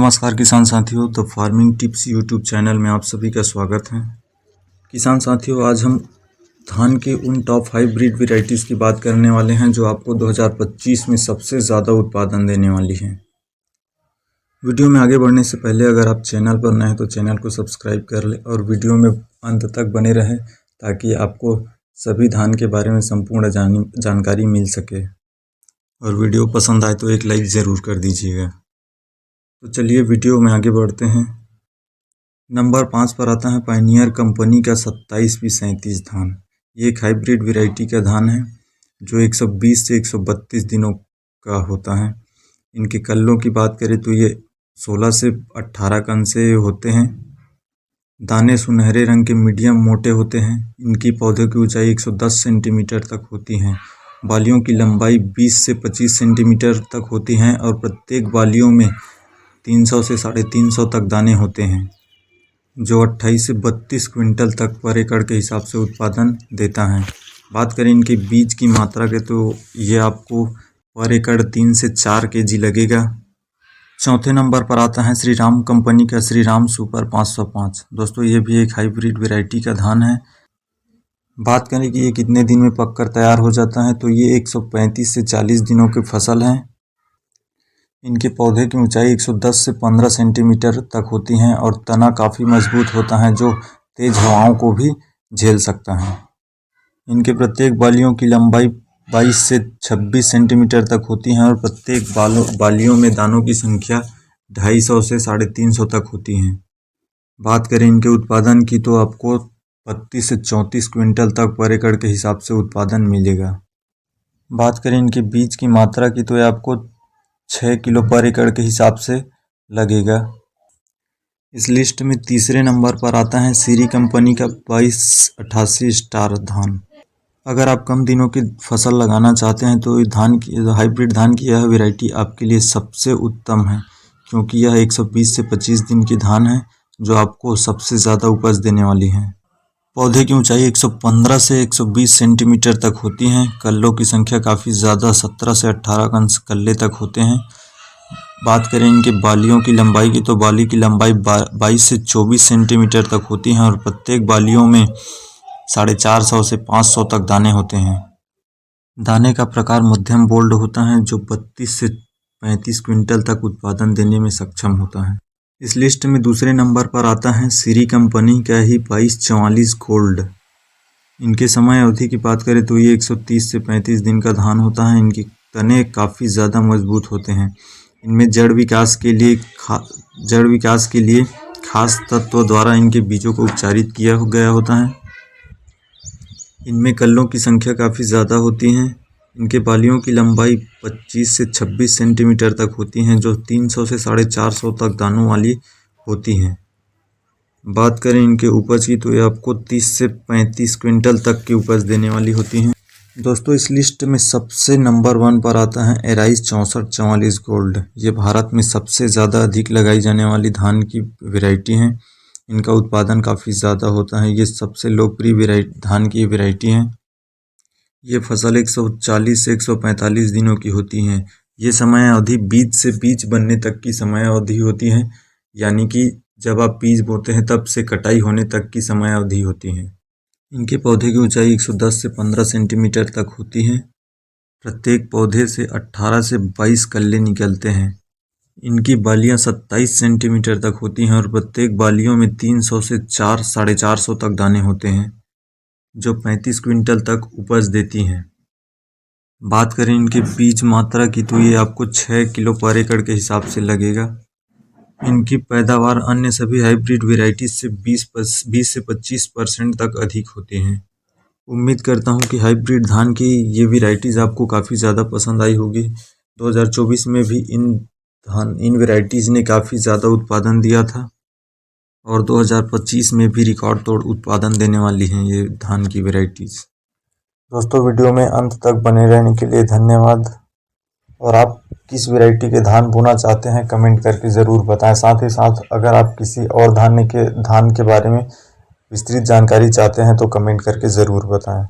नमस्कार किसान साथियों, the farming tips YouTube channel में आप सभी का स्वागत है। किसान साथियों, आज हम धान के उन टॉप 5 ब्रीड वेराइटीज़ की बात करने वाले हैं जो आपको 2025 में सबसे ज़्यादा उत्पादन देने वाली हैं। वीडियो में आगे बढ़ने से पहले अगर आप चैनल पर नए हैं तो चैनल को सब्सक्राइब कर लें और वीडियो में अंत तक बने रहें ताकि आपको सभी धान के बारे में संपूर्ण जानकारी मिल सके। और वीडियो पसंद आए तो एक लाइक ज़रूर कर दीजिएगा। तो चलिए वीडियो में आगे बढ़ते हैं। नंबर 5 पर आता है पायनियर कंपनी का 27V37 धान। ये एक हाइब्रिड वैरायटी का धान है जो 120 से 132 दिनों का होता है। इनके कल्लों की बात करें तो ये 16 से 18 कन से होते हैं। दाने सुनहरे रंग के मीडियम मोटे होते हैं। इनकी पौधे की ऊंचाई 110 सेंटीमीटर तक होती हैं। बालियों की लंबाई 20 से 25 सेंटीमीटर तक होती हैं और प्रत्येक बालियों में 300 से 350 तक दाने होते हैं, जो 28 से 32 क्विंटल तक पर एकड़ के हिसाब से उत्पादन देता है। बात करें इनके बीज की मात्रा के तो ये आपको पर एकड़ 3 से 4 kg लगेगा। चौथे नंबर पर आता है श्रीराम कंपनी का श्रीराम सुपर 505। दोस्तों, ये भी एक हाइब्रिड वैरायटी का धान है। बात करें कि ये कितने दिन में पककर तैयार हो जाता है तो ये 135 से 40 दिनों की फसल है। इनके पौधे की ऊंचाई 110 से 15 सेंटीमीटर तक होती हैं और तना काफ़ी मजबूत होता है जो तेज हवाओं को भी झेल सकता है। इनके प्रत्येक बालियों की लंबाई 22 से 26 सेंटीमीटर तक होती है और प्रत्येक बालियों में दानों की संख्या 250 से 350 तक होती हैं। बात करें इनके उत्पादन की तो आपको 32 से 34 क्विंटल तक पर एकड़ के हिसाब से उत्पादन मिलेगा। बात करें इनके बीज की मात्रा की तो ये आपको 6 किलो पर एकड़ के हिसाब से लगेगा। इस लिस्ट में तीसरे नंबर पर आता है सीरी कंपनी का 2288 स्टार धान। अगर आप कम दिनों की फसल लगाना चाहते हैं तो हाइब्रिड धान की यह वैरायटी आपके लिए सबसे उत्तम है, क्योंकि यह 120 से 25 दिन की धान है जो आपको सबसे ज़्यादा उपज देने वाली है। पौधे की ऊंचाई 115 से 120 सेंटीमीटर तक होती हैं। कल्लों की संख्या काफ़ी ज़्यादा 17 से 18 कल्ले तक होते हैं। बात करें इनके बालियों की लंबाई की तो बाली की लंबाई 22 से 24 सेंटीमीटर तक होती हैं और प्रत्येक बालियों में 450 से 500 तक दाने होते हैं। दाने का प्रकार मध्यम बोल्ड होता है जो 32 से 35 क्विंटल तक उत्पादन देने में सक्षम होता है। इस लिस्ट में दूसरे नंबर पर आता है सीरी कंपनी का ही 2244 गोल्ड। इनके समय अवधि की बात करें तो ये 130 से 35 दिन का धान होता है। इनके तने काफ़ी ज़्यादा मजबूत होते हैं। इनमें जड़ विकास के लिए खास तत्वों द्वारा इनके बीजों को उपचारित किया गया होता है। इनमें कल्लों की संख्या काफ़ी ज़्यादा होती हैं। इनके बालियों की लंबाई 25 से 26 सेंटीमीटर तक होती हैं जो 300 से 450 तक दानों वाली होती हैं। बात करें इनके उपज की तो ये आपको 30 से 35 क्विंटल तक की उपज देने वाली होती हैं। दोस्तों, इस लिस्ट में सबसे नंबर 1 पर आता है एराइज 6444 गोल्ड। ये भारत में सबसे ज़्यादा अधिक लगाई जाने वाली धान की वैरायटी है। इनका उत्पादन काफ़ी ज़्यादा होता है। ये सबसे लोकप्रिय धान की वैरायटी है। ये फसल 140 से 145 दिनों की होती हैं। ये समय अवधि बीज से बीज बनने तक की समय अवधि होती है, यानी कि जब आप बीज बोते हैं तब से कटाई होने तक की समय अवधि होती है। इनके पौधे की ऊंचाई 110 से 15 सेंटीमीटर तक होती है। प्रत्येक पौधे से 18 से 22 कल्ले निकलते हैं। इनकी बालियां 27 सेंटीमीटर तक होती हैं और प्रत्येक बालियों में 300 से 450 तक दाने होते हैं, जो 35 क्विंटल तक उपज देती हैं। बात करें इनके बीज मात्रा की तो ये आपको 6 किलो पर एकड़ के हिसाब से लगेगा। इनकी पैदावार अन्य सभी हाइब्रिड वेराइटीज से 20 से 25% तक अधिक होती हैं। उम्मीद करता हूं कि हाइब्रिड धान की ये वेराइटीज़ आपको काफ़ी ज़्यादा पसंद आई होगी। 2024 में भी इन वेराइटीज़ ने काफ़ी ज़्यादा उत्पादन दिया था और 2025 में भी रिकॉर्ड तोड़ उत्पादन देने वाली हैं ये धान की वैरायटीज़। दोस्तों, वीडियो में अंत तक बने रहने के लिए धन्यवाद। और आप किस वैरायटी के धान बोना चाहते हैं कमेंट करके ज़रूर बताएं। साथ ही साथ अगर आप किसी और धान के बारे में विस्तृत जानकारी चाहते हैं तो कमेंट करके ज़रूर बताएं।